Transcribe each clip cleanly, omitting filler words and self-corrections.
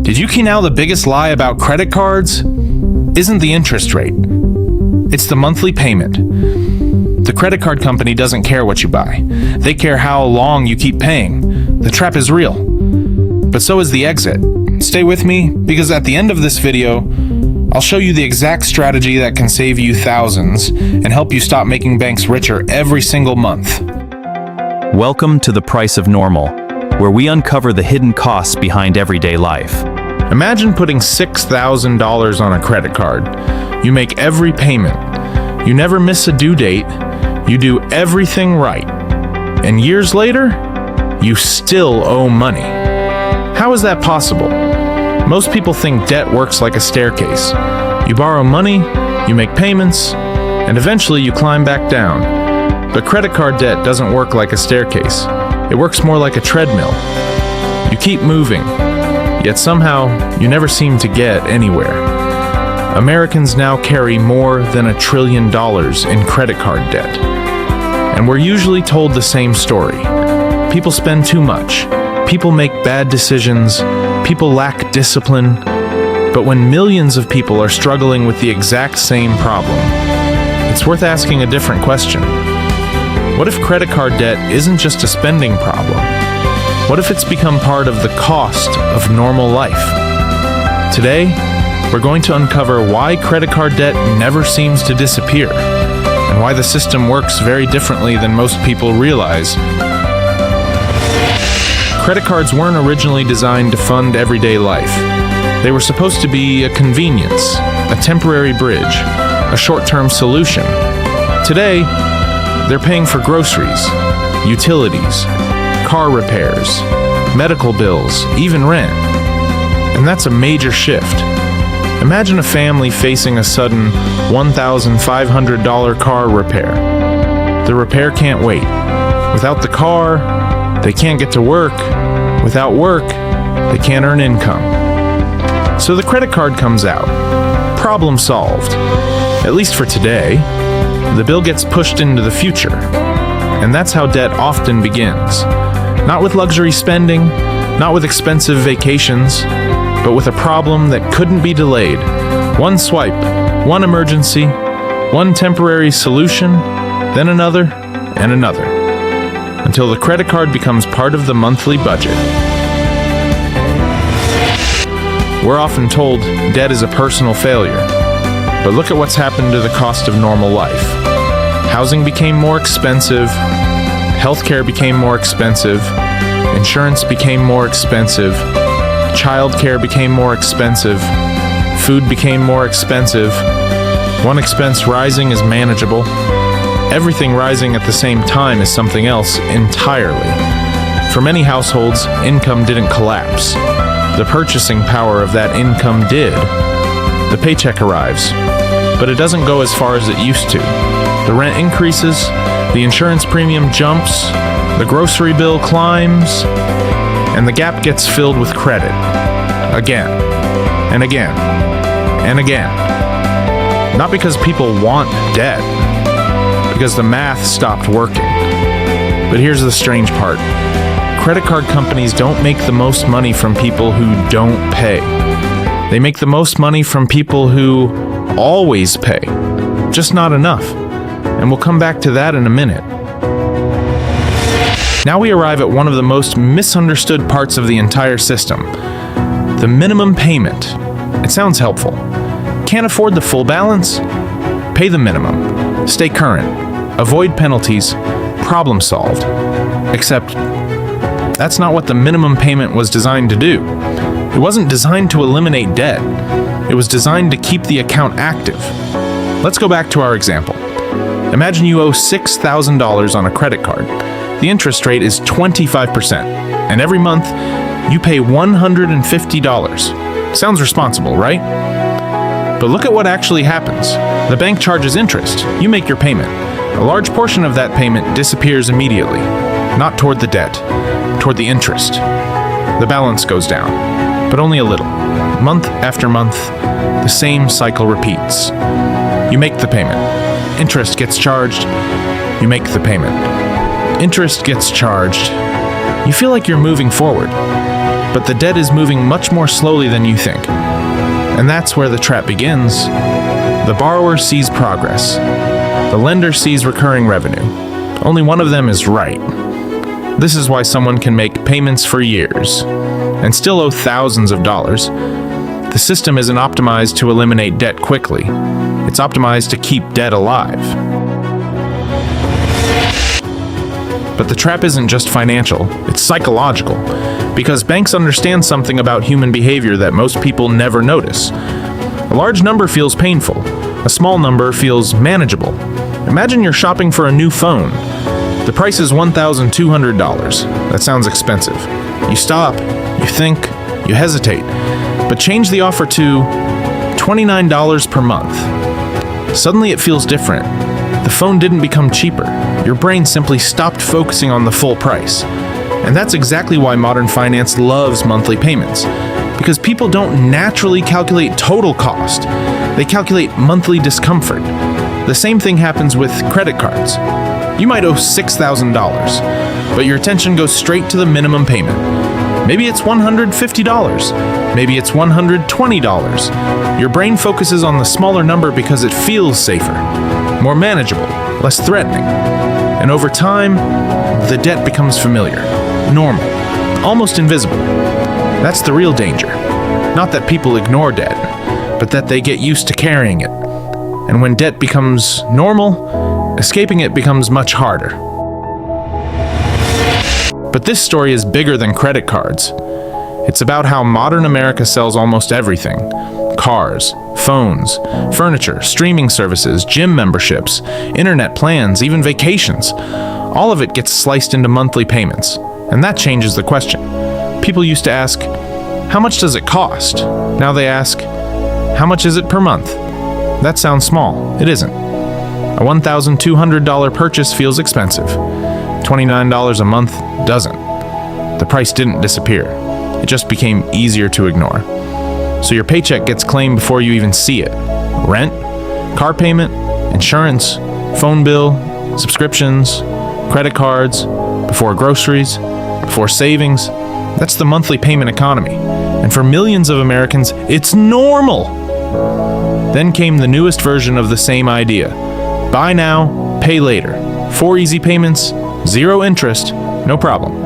Did you key now the biggest lie about credit cards? Isn't the interest rate. It's the monthly payment. The credit card company doesn't care what you buy. They care how long you keep paying. The trap is real. But so is the exit. Stay with me, because at the end of this video, I'll show you the exact strategy that can save you thousands and help you stop making banks richer every single month. Welcome to The Price of Normal, where we uncover the hidden costs behind everyday life. Imagine putting $6,000 on a credit card. You make every payment. You never miss a due date. You do everything right. And years later, you still owe money. How is that possible? Most people think debt works like a staircase. You borrow money, you make payments, and eventually you climb back down. But credit card debt doesn't work like a staircase. It works more like a treadmill. You keep moving, yet somehow you never seem to get anywhere. Americans now carry more than $1 trillion in credit card debt. And we're usually told the same story. People spend too much. People make bad decisions. People lack discipline. But when millions of people are struggling with the exact same problem, it's worth asking a different question. What if credit card debt isn't just a spending problem? What if it's become part of the cost of normal life? Today, we're going to uncover why credit card debt never seems to disappear, and why the system works very differently than most people realize. Credit cards weren't originally designed to fund everyday life. They were supposed to be a convenience, a temporary bridge, a short-term solution. Today, they're paying for groceries, utilities, car repairs, medical bills, even rent. And that's a major shift. Imagine a family facing a sudden $1,500 car repair. The repair can't wait. Without the car, they can't get to work. Without work, they can't earn income. So the credit card comes out. Problem solved. At least for today. The bill gets pushed into the future. And that's how debt often begins. Not with luxury spending, not with expensive vacations, but with a problem that couldn't be delayed. One swipe, one emergency, one temporary solution, then another and another, until the credit card becomes part of the monthly budget. We're often told debt is a personal failure, but look at what's happened to the cost of normal life. Housing became more expensive, healthcare became more expensive, insurance became more expensive, childcare became more expensive, food became more expensive. One expense rising is manageable. Everything rising at the same time is something else entirely. For many households, income didn't collapse. The purchasing power of that income did. The paycheck arrives, but it doesn't go as far as it used to. The rent increases, the insurance premium jumps, the grocery bill climbs, and the gap gets filled with credit. Again, and again, and again. Not because people want debt, because the math stopped working. But here's the strange part. Credit card companies don't make the most money from people who don't pay. They make the most money from people who always pay, just not enough. And we'll come back to that in a minute. Now we arrive at one of the most misunderstood parts of the entire system. The minimum payment. It sounds helpful. Can't afford the full balance? Pay the minimum. Stay current. Avoid penalties. Problem solved. Except, that's not what the minimum payment was designed to do. It wasn't designed to eliminate debt. It was designed to keep the account active. Let's go back to our example. Imagine you owe $6,000 on a credit card. The interest rate is 25%, and every month you pay $150. Sounds responsible, right? But look at what actually happens. The bank charges interest. You make your payment. A large portion of that payment disappears immediately. Not toward the debt, toward the interest. The balance goes down, but only a little. Month after month, the same cycle repeats. You make the payment. Interest gets charged. You make the payment. Interest gets charged. You feel like you're moving forward. but the debt is moving much more slowly than you think. And that's where the trap begins. The borrower sees progress. The lender sees recurring revenue. Only one of them is right. This is why someone can make payments for years and still owe thousands of dollars. The system isn't optimized to eliminate debt quickly. It's optimized to keep debt alive. But the trap isn't just financial, it's psychological, because banks understand something about human behavior that most people never notice. A large number feels painful. A small number feels manageable. Imagine you're shopping for a new phone. The price is $1,200. That sounds expensive. You stop, you think, you hesitate, but change the offer to $29 per month. Suddenly it feels different. The phone didn't become cheaper. Your brain simply stopped focusing on the full price. And that's exactly why modern finance loves monthly payments. Because people don't naturally calculate total cost. They calculate monthly discomfort. The same thing happens with credit cards. You might owe $6,000, but your attention goes straight to the minimum payment. Maybe it's $150. Maybe it's $120. Your brain focuses on the smaller number because it feels safer, more manageable, less threatening. And over time, the debt becomes familiar, normal, almost invisible. That's the real danger. Not that people ignore debt, but that they get used to carrying it. And when debt becomes normal, escaping it becomes much harder. But this story is bigger than credit cards. It's about how modern America sells almost everything. Cars, phones, furniture, streaming services, gym memberships, internet plans, even vacations. All of it gets sliced into monthly payments. And that changes the question. People used to ask, how much does it cost? Now they ask, how much is it per month? That sounds small. It isn't. A $1,200 purchase feels expensive. $29 a month doesn't. The price didn't disappear. It just became easier to ignore. So your paycheck gets claimed before you even see it. Rent, car payment, insurance, phone bill, subscriptions, credit cards, before groceries, before savings. That's the monthly payment economy. And for millions of Americans, it's normal. Then came the newest version of the same idea. Buy now, pay later. 4 easy payments, 0 interest, no problem.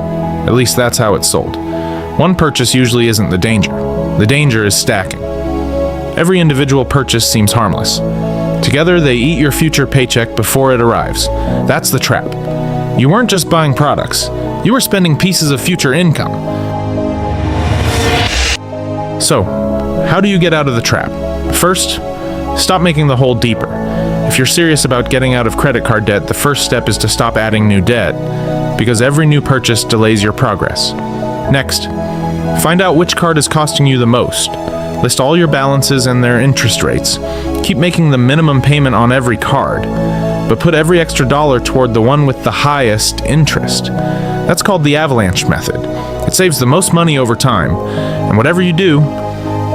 At least that's how it's sold. One purchase usually isn't the danger. The danger is stacking. Every individual purchase seems harmless. Together, they eat your future paycheck before it arrives. That's the trap. You weren't just buying products. You were spending pieces of future income. So, how do you get out of the trap? First, stop making the hole deeper. If you're serious about getting out of credit card debt, the first step is to stop adding new debt, because every new purchase delays your progress. Next, find out which card is costing you the most. List all your balances and their interest rates. Keep making the minimum payment on every card, but put every extra dollar toward the one with the highest interest. That's called the Avalanche Method. It saves the most money over time, and whatever you do,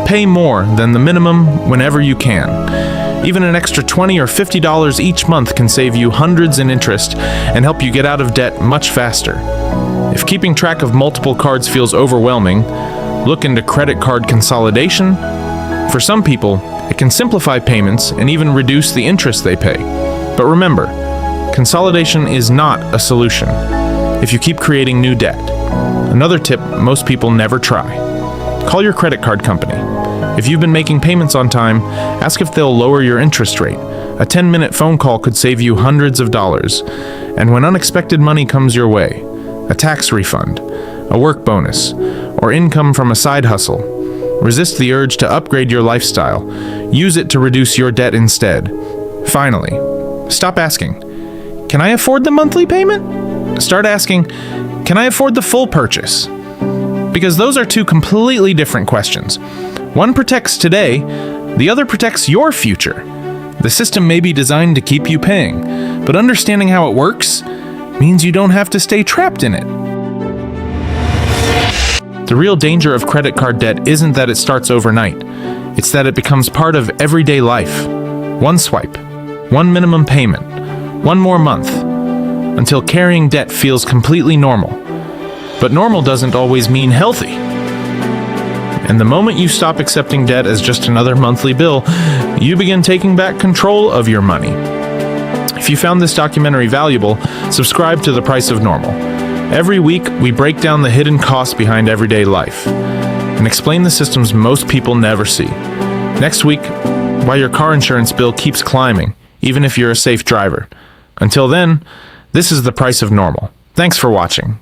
pay more than the minimum whenever you can. Even an extra $20 or $50 each month can save you hundreds in interest and help you get out of debt much faster. If keeping track of multiple cards feels overwhelming, look into credit card consolidation. For some people, it can simplify payments and even reduce the interest they pay. But remember, consolidation is not a solution if you keep creating new debt. Another tip most people never try. Call your credit card company. If you've been making payments on time, ask if they'll lower your interest rate. A 10-minute phone call could save you hundreds of dollars. And when unexpected money comes your way, a tax refund, a work bonus, or income from a side hustle, resist the urge to upgrade your lifestyle. Use it to reduce your debt instead. Finally, stop asking, can I afford the monthly payment? Start asking, can I afford the full purchase? Because those are two completely different questions. One protects today, the other protects your future. The system may be designed to keep you paying, but understanding how it works means you don't have to stay trapped in it. The real danger of credit card debt isn't that it starts overnight. It's that it becomes part of everyday life. One swipe, one minimum payment, one more month, until carrying debt feels completely normal. But normal doesn't always mean healthy. And the moment you stop accepting debt as just another monthly bill, you begin taking back control of your money. If you found this documentary valuable, subscribe to The Price of Normal. Every week, we break down the hidden costs behind everyday life and explain the systems most people never see. Next week, why your car insurance bill keeps climbing, even if you're a safe driver. Until then, this is The Price of Normal. Thanks for watching.